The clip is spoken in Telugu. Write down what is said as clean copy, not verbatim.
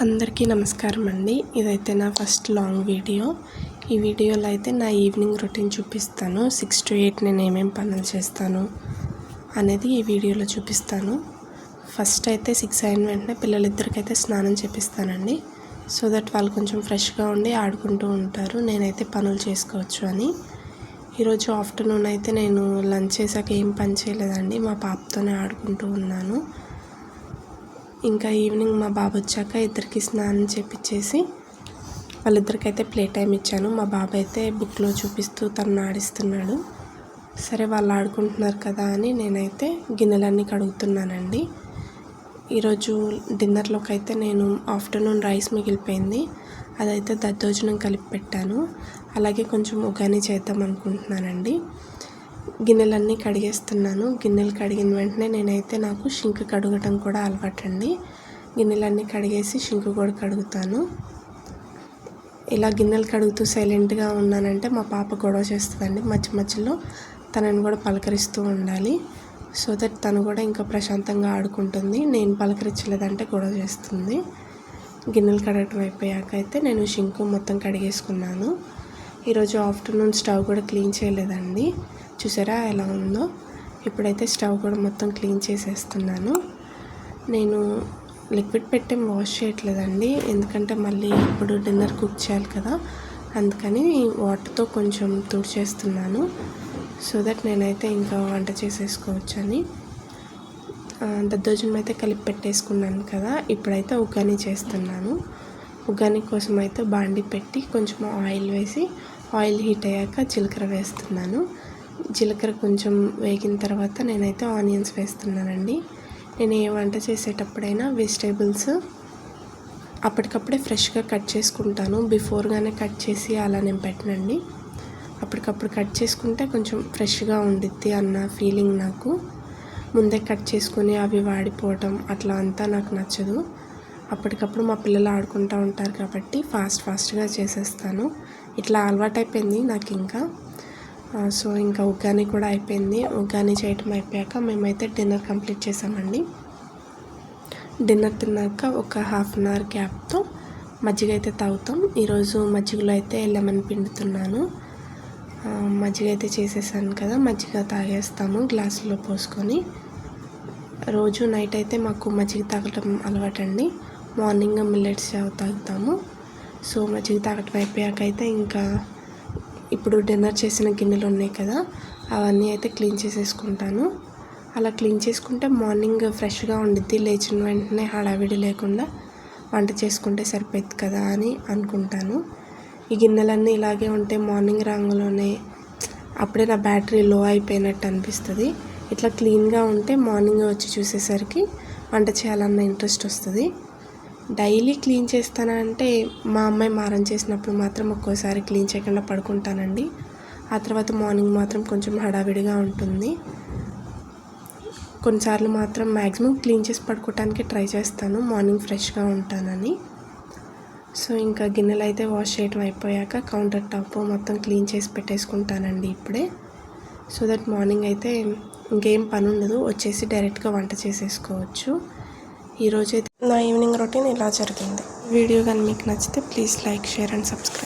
అందరికీ నమస్కారం అండి. ఇదైతే నా ఫస్ట్ లాంగ్ వీడియో. ఈ వీడియోలో అయితే నా ఈవినింగ్ రొటీన్ చూపిస్తాను. 6 to 8 నేను ఏమేమి పనులు చేస్తాను అనేది ఈ వీడియోలో చూపిస్తాను. ఫస్ట్ అయితే 6 అయిన వెంటనే పిల్లలిద్దరికైతే స్నానం చేపిస్తానండి. సో దట్ వాళ్ళు కొంచెం ఫ్రెష్గా ఉండి ఆడుకుంటూ ఉంటారు, నేనైతే పనులు చేసుకోవచ్చు అని. ఈరోజు ఆఫ్టర్నూన్ అయితే నేను లంచ్ చేశాక ఏం పని చేయలేదండి, మా పాపతోనే ఆడుకుంటూ ఉన్నాను. ఇంకా ఈవినింగ్ మా బాబు వచ్చాక ఇద్దరికి స్నానం చేపించేసి వాళ్ళిద్దరికైతే ప్లే టైం ఇచ్చాను. మా బాబు అయితే బుక్లో చూపిస్తూ తను ఆడిస్తున్నాడు. సరే వాళ్ళు ఆడుకుంటున్నారు కదా అని నేనైతే గిన్నెలన్నీ కడుగుతున్నానండి. ఈరోజు డిన్నర్లోకి అయితే నేను ఆఫ్టర్నూన్ రైస్ మిగిలిపోయింది, అదైతే దద్దోజనం కలిపి పెట్టాను. అలాగే కొంచెం ఉగాని చేద్దాం అనుకుంటున్నానండి. గిన్నెలన్నీ కడిగేస్తున్నాను. గిన్నెలు కడిగిన వెంటనే నేనైతే నాకు షింక్ కడగటం కూడా అలవాటండి. గిన్నెలన్నీ కడిగేసి షింక్ కూడా కడుగుతాను. ఇలా గిన్నెలు కడుగుతూ సైలెంట్గా ఉన్నానంటే మా పాప గొడవ చేస్తుందండి. మధ్య మధ్యలో తనని కూడా పలకరిస్తూ ఉండాలి, సో దట్ తను కూడా ఇంకా ప్రశాంతంగా ఆడుకుంటుంది. నేను పలకరించలేదంటే గొడవ చేస్తుంది. గిన్నెలు కడగటం అయిపోయాక అయితే నేను షింక్ మొత్తం కడిగేసుకున్నాను. ఈరోజు ఆఫ్టర్నూన్ స్టవ్ కూడా క్లీన్ చేయలేదండి, చూసారా ఎలా ఉందో. ఇప్పుడైతే స్టవ్ కూడా మొత్తం క్లీన్ చేసేస్తున్నాను. నేను లిక్విడ్ పెట్టి వాష్ చేయట్లేదండి, ఎందుకంటే మళ్ళీ ఇప్పుడు డిన్నర్ కుక్ చేయాలి కదా, అందుకని వాటర్తో కొంచెం తుడిచేస్తున్నాను. సో దట్ నేనైతే ఇంకా వంట చేసేసుకోవచ్చు అని. దద్దోజనం అయితే కలిపి పెట్టేసుకున్నాను కదా, ఇప్పుడైతే ఉగ్గాని చేస్తున్నాను. ఉగ్గాని కోసం అయితే బాండి పెట్టి కొంచెం ఆయిల్ వేసి, ఆయిల్ హీట్ అయ్యాక జీలకర్ర వేస్తున్నాను. జీలకర్ర కొంచెం వేగిన తర్వాత నేనైతే ఆనియన్స్ వేస్తున్నానండి. నేను ఏ వంట చేసేటప్పుడైనా వెజిటేబుల్స్ అప్పటికప్పుడే ఫ్రెష్గా కట్ చేసుకుంటాను. బిఫోర్గానే కట్ చేసి అలా నేను పెట్టనండి. అప్పటికప్పుడు కట్ చేసుకుంటే కొంచెం ఫ్రెష్గా ఉండిద్ది అన్న ఫీలింగ్ నాకు. ముందే కట్ చేసుకుని అవి వాడిపోవటం అట్లా అంతా నాకు నచ్చదు. అప్పటికప్పుడు మా పిల్లలు ఆడుకుంటూ ఉంటారు కాబట్టి ఫాస్ట్గా చేసేస్తాను. ఇట్లా అలవాటైపోయింది నాకు ఇంకా. సో ఇంకా ఉగ్గాని కూడా అయిపోయింది. ఉగ్గాని చేయటం అయిపోయాక మేమైతే డిన్నర్ కంప్లీట్ చేసామండి. డిన్నర్ తిన్నాక ఒక హాఫ్ అన్ అవర్ గ్యాప్తో మజ్జిగ అయితే తాగుతాం. ఈరోజు మజ్జిగలో అయితే లెమన్ పిండుతున్నాను. మజ్జిగ అయితే చేసేసాను కదా, మజ్జిగ తాగేస్తాము గ్లాసులో పోసుకొని. రోజు నైట్ అయితే మాకు మజ్జిగ తాగటం అలవాటండి. మార్నింగ్ మిల్లెట్స్ జావ తాగుతాము. సో మజ్జిగ తాగటం అయిపోయాక అయితే ఇంకా ఇప్పుడు డిన్నర్ చేసిన గిన్నెలు ఉన్నాయి కదా, అవన్నీ అయితే క్లీన్ చేసేసుకుంటాను. అలా క్లీన్ చేసుకుంటే మార్నింగ్ ఫ్రెష్గా ఉండిద్ది. లేచిన వెంటనే హడావిడి లేకుండా వంట చేసుకుంటే సరిపోద్ది కదా అని అనుకుంటాను. ఈ గిన్నెలన్నీ ఇలాగే ఉంటే మార్నింగ్ రాగానే అప్పుడే నా బ్యాటరీ లో అయిపోయినట్టు అనిపిస్తుంది. ఇట్లా క్లీన్గా ఉంటే మార్నింగ్ వచ్చి చూసేసరికి వంట చేయాలన్న ఇంట్రెస్ట్ వస్తుంది. డైలీ క్లీన్ చేస్తానంటే మా అమ్మాయి మారం చేసినప్పుడు మాత్రం ఒక్కోసారి క్లీన్ చేయకుండా పడుకుంటానండి. ఆ తర్వాత మార్నింగ్ మాత్రం కొంచెం హడావిడిగా ఉంటుంది. కొన్నిసార్లు మాత్రం మ్యాక్సిమం క్లీన్ చేసి పడుకోవటానికి ట్రై చేస్తాను, మార్నింగ్ ఫ్రెష్గా ఉంటానని. సో ఇంకా గిన్నెలు అయితే వాష్ చేయడం అయిపోయాక కౌంటర్ టాప్ మొత్తం క్లీన్ చేసి పెట్టేసుకుంటానండి ఇప్పుడే. సో దట్ మార్నింగ్ అయితే ఇంకేం పని ఉండదు, వచ్చేసి డైరెక్ట్గా వంట చేసేసుకోవచ్చు. ఈరోజైతే నా ఈవినింగ్ రొటీన్ ఇలా జరిగింది. వీడియో కానీ మీకు నచ్చితే please like, share and subscribe.